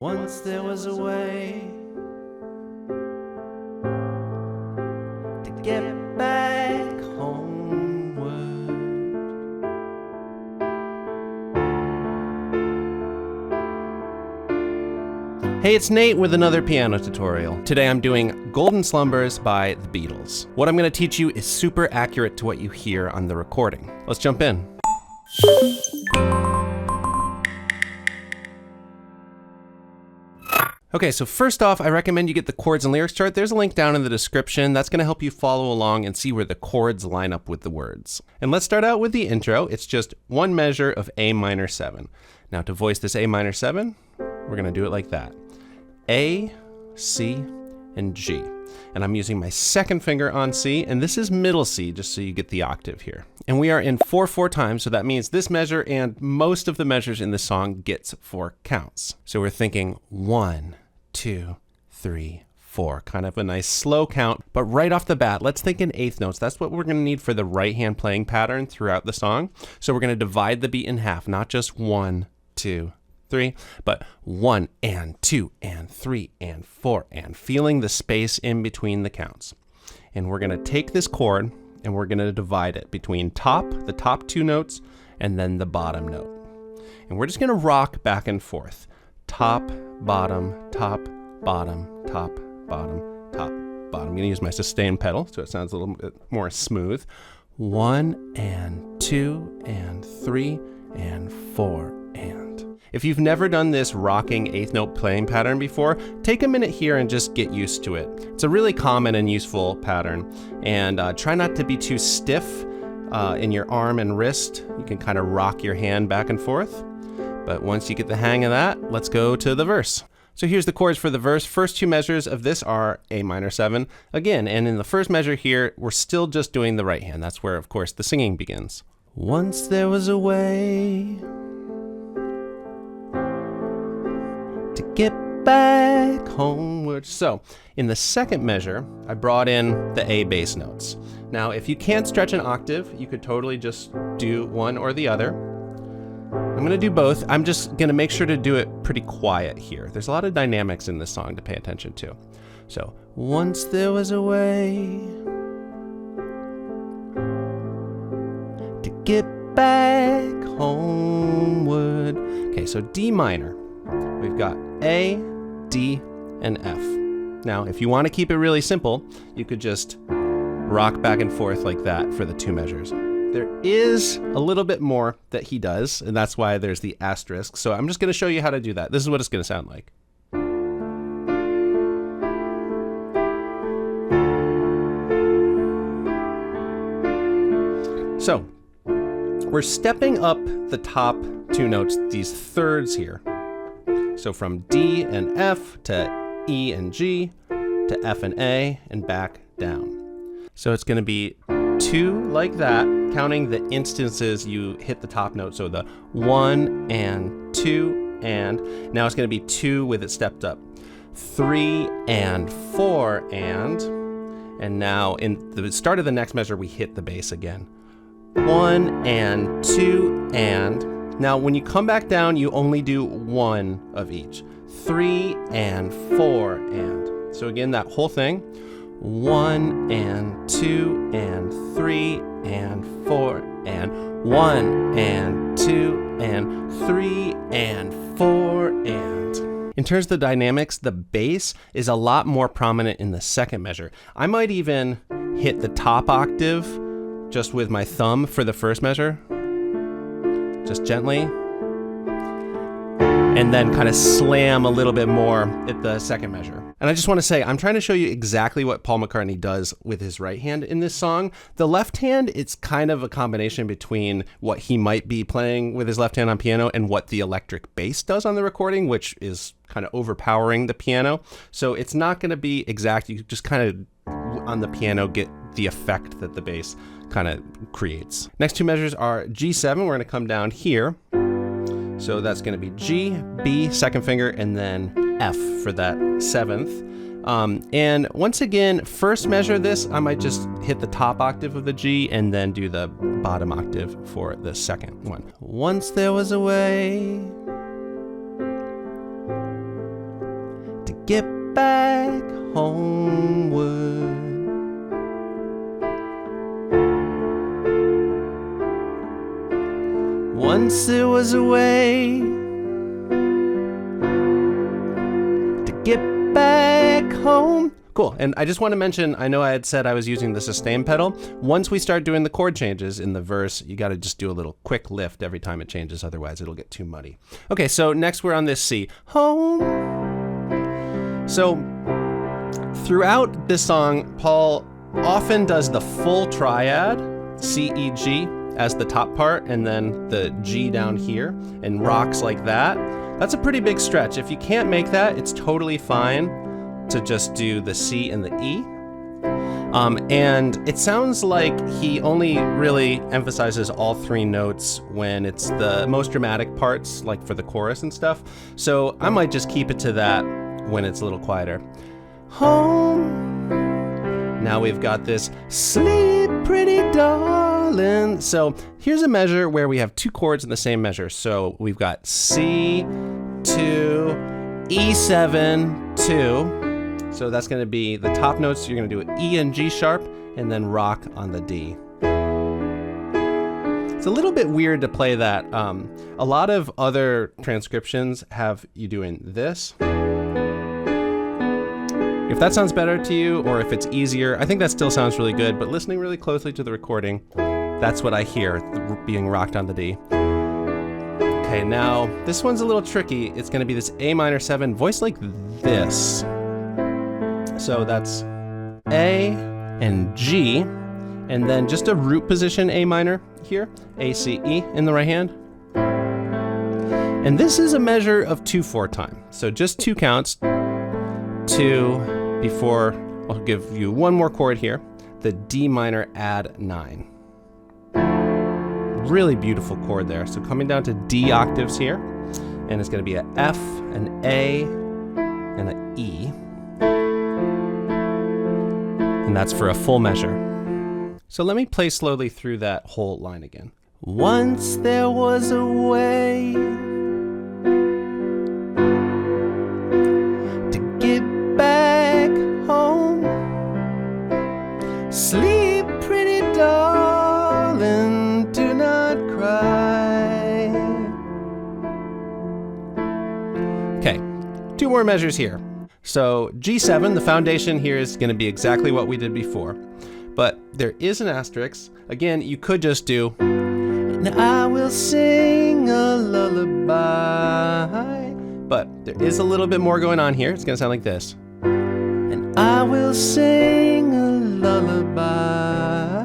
Once there was a way to get back homeward. Hey, it's Nate with another piano tutorial. Today I'm doing Golden Slumbers by the Beatles. What I'm going to teach you is super accurate to what you hear on the recording. Let's jump in. Okay, so first off, I recommend you get the chords and lyrics chart. There's a link down in the description. That's gonna help you follow along and see where the chords line up with the words. And let's start out with the intro. It's just one measure of A minor 7. Now to voice this A minor 7, we're gonna do it like that. A, C, and G. And I'm using my second finger on C, and this is middle C, just so you get the octave here. And we are in 4/4 time, so that means this measure and most of the measures in this song gets 4 counts. So we're thinking 1, 2, 3, 4, kind of a nice slow count. But right off the bat, let's think in eighth notes. That's what we're gonna need for the right hand playing pattern throughout the song. So we're gonna divide the beat in half, not just 1, 2, 3, but 1 and 2 and 3 and 4, and feeling the space in between the counts. And we're gonna take this chord and we're gonna divide it between the top 2 notes, and then the bottom note. And we're just gonna rock back and forth. Top, bottom, top, bottom, top, bottom, top, bottom. I'm gonna use my sustain pedal so it sounds a little bit more smooth. 1 and 2 and 3 and 4 and. If you've never done this rocking eighth note playing pattern before, take a minute here and just get used to it. It's a really common and useful pattern, and try not to be too stiff in your arm and wrist. You can kind of rock your hand back and forth. But once you get the hang of that, let's go to the verse. So here's the chords for the verse. First 2 measures of this are A minor 7 again, and in the first measure here, we're still just doing the right hand. That's where, of course, the singing begins. Once there was a way to get back homeward. So in the second measure, I brought in the A bass notes. Now, if you can't stretch an octave, you could totally just do one or the other. I'm gonna do both. I'm just gonna make sure to do it pretty quiet here. There's a lot of dynamics in this song to pay attention to. So, once there was a way to get back homeward. Okay, so D minor. We've got A, D, and F. Now, if you want to keep it really simple, you could just rock back and forth like that for the 2 measures. There is a little bit more that he does, and that's why there's the asterisk. So I'm just going to show you how to do that. This is what it's going to sound like. So we're stepping up the top 2 notes, these thirds here. So from D and F to E and G to F and A and back down. So it's going to be 2 like that, counting the instances you hit the top note. So the 1 and 2 and, now it's going to be 2 with it stepped up. 3 and 4 and now in the start of the next measure, we hit the bass again. 1 and 2 and. Now, when you come back down, you only do 1 of each. 3 and 4 and. So again, that whole thing. 1 and 2 and 3 and 4 and. 1 and 2 and 3 and 4 and. In terms of the dynamics, the bass is a lot more prominent in the second measure. I might even hit the top octave just with my thumb for the first measure. Just gently, and then kind of slam a little bit more at the second measure. And I just want to say, I'm trying to show you exactly what Paul McCartney does with his right hand in this song. The left hand, it's kind of a combination between what he might be playing with his left hand on piano and what the electric bass does on the recording, which is kind of overpowering the piano. So it's not going to be exact. You just kind of, on the piano, get the effect that the bass kind of creates. Next 2 measures are G7. We're going to come down here. So that's going to be G, B, second finger, and then F for that 7th. And once again, first measure this, I might just hit the top octave of the G and then do the bottom octave for the second one. Once there was a way get back homeward. Once there was a way to get back home. Cool. And I just want to mention, I know I had said I was using the sustain pedal. Once we start doing the chord changes in the verse, you got to just do a little quick lift every time it changes. Otherwise, it'll get too muddy. Okay, so next we're on this C. Home. So throughout this song, Paul often does the full triad, C, E, G, as the top part, and then the G down here, and rocks like that. That's a pretty big stretch. If you can't make that, it's totally fine to just do the C and the E. And it sounds like he only really emphasizes all three notes when it's the most dramatic parts, like for the chorus and stuff. So I might just keep it to that when it's a little quieter. Home. Now we've got this sleep pretty darling. So here's a measure where we have two chords in the same measure. So we've got C, 2, E7, 2. So that's going to be the top notes. You're going to do an E and G sharp and then rock on the D. It's a little bit weird to play that. A lot of other transcriptions have you doing this. If that sounds better to you, or if it's easier, I think that still sounds really good, but listening really closely to the recording, that's what I hear being rocked on the D. Okay, now this one's a little tricky. It's going to be this A minor 7 voiced like this. So that's A and G, and then just a root position A minor here, A, C, E in the right hand. And this is a measure of 2/4 time. So just 2 counts, 2 before, I'll give you one more chord here, the D minor add 9. Really beautiful chord there. So coming down to D octaves here, and it's going to be an F, an A, and an E. And that's for a full measure. So let me play slowly through that whole line again. Once there was a way to get back home. Sleep, pretty darling, do not cry. Okay, 2 more measures here. So G7, the foundation here is going to be exactly what we did before, but there is an asterisk. Again, you could just do, and I will sing a lullaby, but there is a little bit more going on here. It's going to sound like this. And I will sing a lullaby.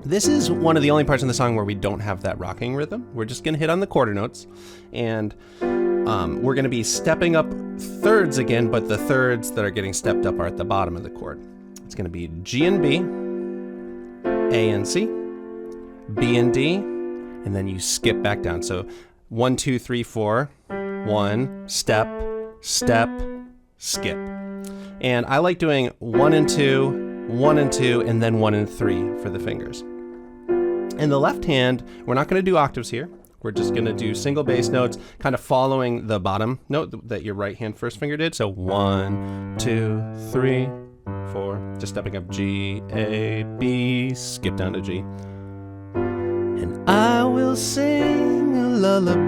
This is one of the only parts in the song where we don't have that rocking rhythm. We're just going to hit on the quarter notes, and we're going to be stepping up thirds again, but the thirds that are getting stepped up are at the bottom of the chord. It's going to be G and B, A and C, B and D, and then you skip back down. So 1, 2, 3, 4, 1, step, step, skip. And I like doing 1 and 2, 1 and 2, and then 1 and 3 for the fingers. In the left hand, we're not going to do octaves here. We're just going to do single bass notes, kind of following the bottom note that your right hand first finger did. So 1, 2, 3, 4, just stepping up G, A, B, skip down to G. And I will sing a lullaby.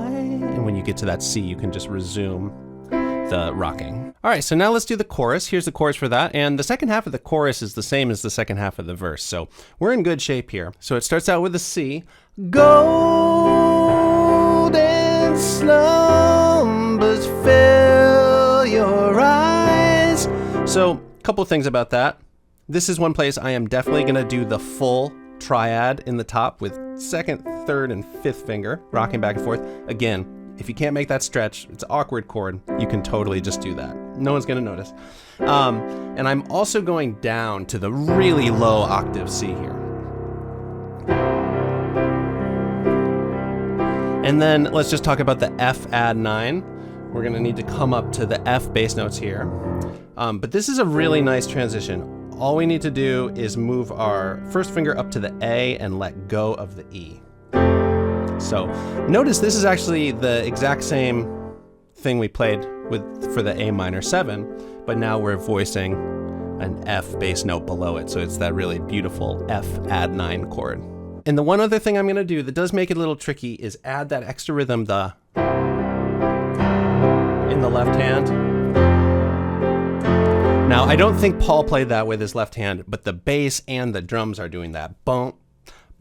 And when you get to that C, you can just resume the rocking. All right, so now let's do the chorus. Here's the chorus for that. And the second half of the chorus is the same as the second half of the verse. So we're in good shape here. So it starts out with a C. Golden slumbers fill your eyes. So a couple things about that. This is one place I am definitely going to do the full triad in the top with second, third, and fifth finger, rocking back and forth. Again, if you can't make that stretch, it's an awkward chord, you can totally just do that. No one's going to notice. And I'm also going down to the really low octave C here. And then let's just talk about the F add 9. We're going to need to come up to the F bass notes here. But this is a really nice transition. All we need to do is move our first finger up to the A and let go of the E. So notice this is actually the exact same thing we played for the A minor 7, but now we're voicing an F bass note below it, so it's that really beautiful F add 9 chord. And the one other thing I'm going to do that does make it a little tricky is add that extra rhythm, the in the left hand. Now, I don't think Paul played that with his left hand, but the bass and the drums are doing that. Boom,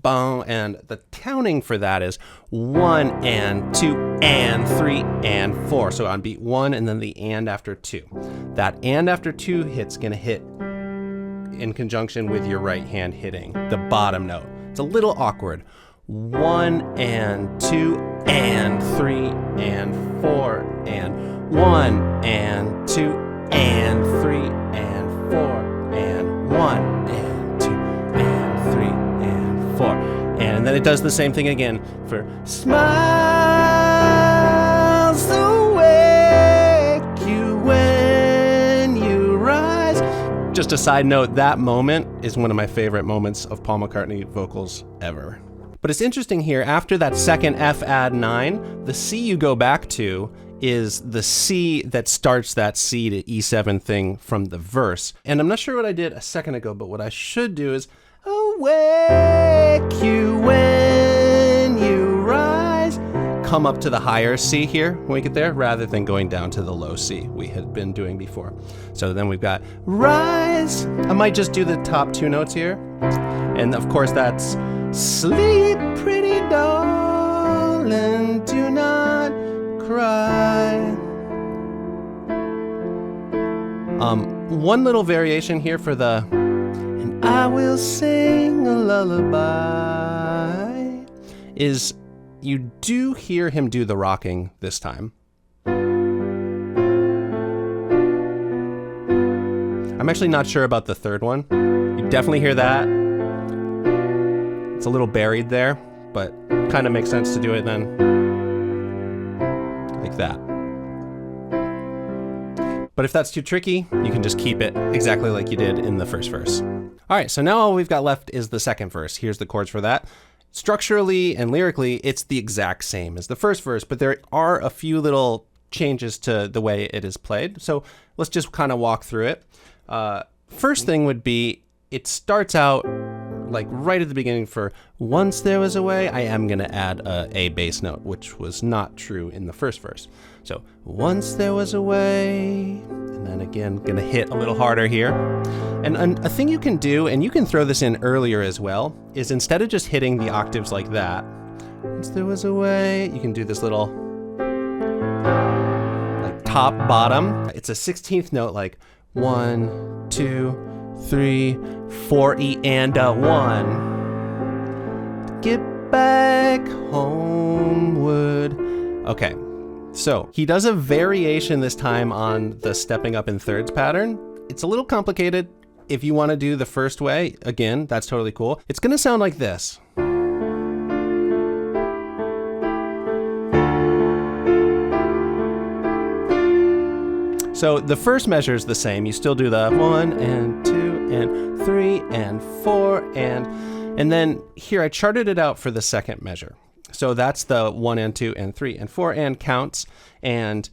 boom, and the counting for that is 1 and 2 and 3 and 4. So on beat 1 and then the and after 2. That and after 2 hit's gonna hit in conjunction with your right hand hitting the bottom note. It's a little awkward. 1 and 2 and 3 and 4 and 1 and 2 and 3 and 4 and 1 and 2 and 3 and 4. And then it does the same thing again for smiles awake you when you rise. Just a side note, that moment is one of my favorite moments of Paul McCartney vocals ever. But it's interesting here, after that second F add 9, the C you go back to is the C that starts that C to E7 thing from the verse. And I'm not sure what I did a second ago, but what I should do is awake you when you rise. Come up to the higher C here when we get there, rather than going down to the low C we had been doing before. So then we've got rise. I might just do the top 2 notes here. And of course that's sleep pretty darling, do not cry. One little variation here for the and I will sing a lullaby is you do hear him do the rocking this time. I'm actually not sure about the third one. You definitely hear that. It's a little buried there, but kind of makes sense to do it then like that. But if that's too tricky, you can just keep it exactly like you did in the first verse. All right, so now all we've got left is the second verse. Here's the chords for that. Structurally and lyrically, it's the exact same as the first verse, but there are a few little changes to the way it is played. So let's just kind of walk through it. First thing would be, it starts out like right at the beginning for once there was a way. I am going to add a bass note, which was not true in the first verse. So once there was a way, and then again, going to hit a little harder here. And a thing you can do, and you can throw this in earlier as well, is instead of just hitting the octaves like that, once there was a way, you can do this little like top bottom. It's a 16th note, like 1, 2, 3, 4 E and a 1. Get back homeward. Okay, so he does a variation this time on the stepping up in thirds pattern. It's a little complicated. If you want to do the first way, again, that's totally cool. It's going to sound like this. So the first measure is the same. You still do the 1 and 2 and 3 and 4 and then here I charted it out for the second measure. So that's the 1 and 2 and 3 and 4 and counts, and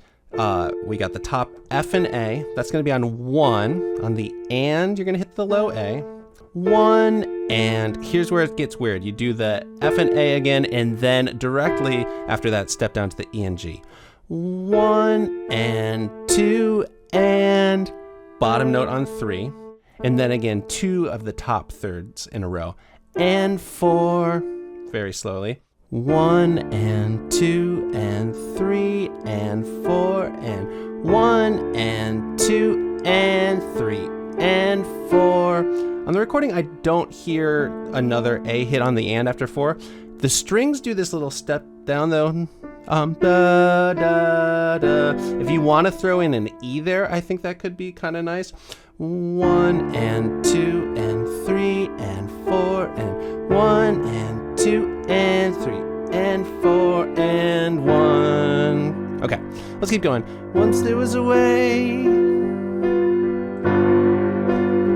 we got the top F and A. That's going to be on 1. On the and, you're going to hit the low A. 1 and here's where it gets weird. You do the F and A again, and then directly after that, step down to the E and G. 1 and 2 and bottom note on 3, and then again 2 of the top thirds in a row, and 4 very slowly. 1 and 2 and 3 and 4 and 1 and 2 and 3 and 4. On the recording, I don't hear another A hit on the and after 4. The strings do this little step down though. Da, da, da. If you want to throw in an E there, I think that could be kind of nice. 1 and 2 and 3 and 4 and 1 and 2 and 3 and 4 and 1. Okay, let's keep going. Once there was a way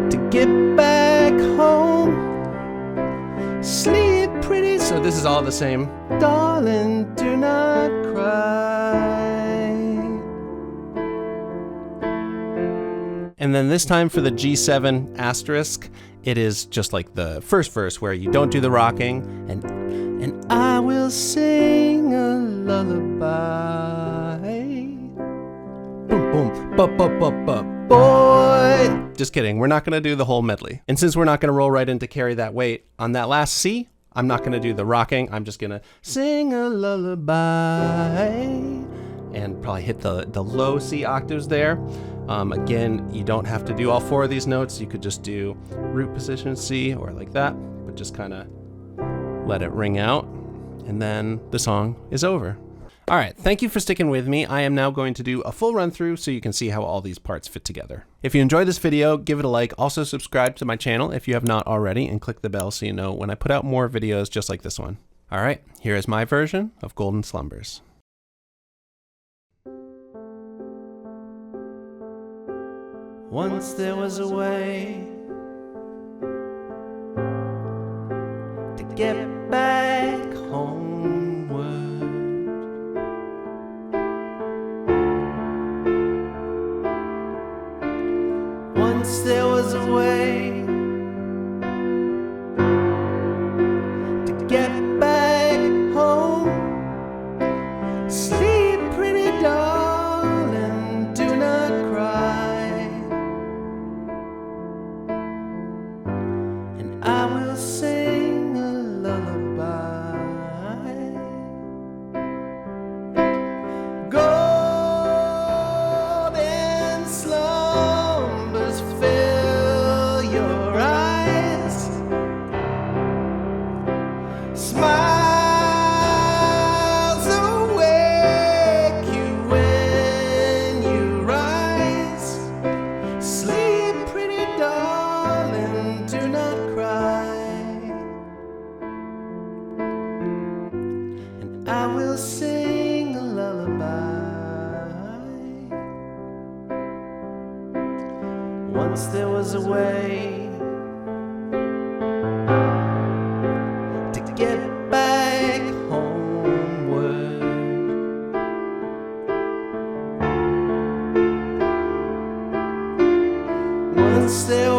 to get back home, sleep pretty. So this is all the same. Darling, do not cry. And then this time for the G7 asterisk, it is just like the first verse where you don't do the rocking. And I will sing a lullaby. Boom, boom, boy. Just kidding. We're not going to do the whole medley. And since we're not going to roll right in to carry that weight, on that last C, I'm not going to do the rocking. I'm just going to sing a lullaby and probably hit the low C octaves there. Again, you don't have to do all 4 of these notes. You could just do root position C or like that, but just kind of let it ring out, and then the song is over. All right, thank you for sticking with me. I am now going to do a full run through so you can see how all these parts fit together. If you enjoyed this video, give it a like. Also subscribe to my channel if you have not already, and click the bell so you know when I put out more videos just like this one. All right, here is my version of Golden Slumbers. Once there was a way to get back homeward. Once there was a way to get back home. Sleep, pretty darling, do not cry, and I will sing a lullaby. Golden slumbers fill your eyes. Smiles awake you when you rise. Sleep, pretty darling, do not cry, and I will sing a lullaby. Once there was a way to get back homeward. Once there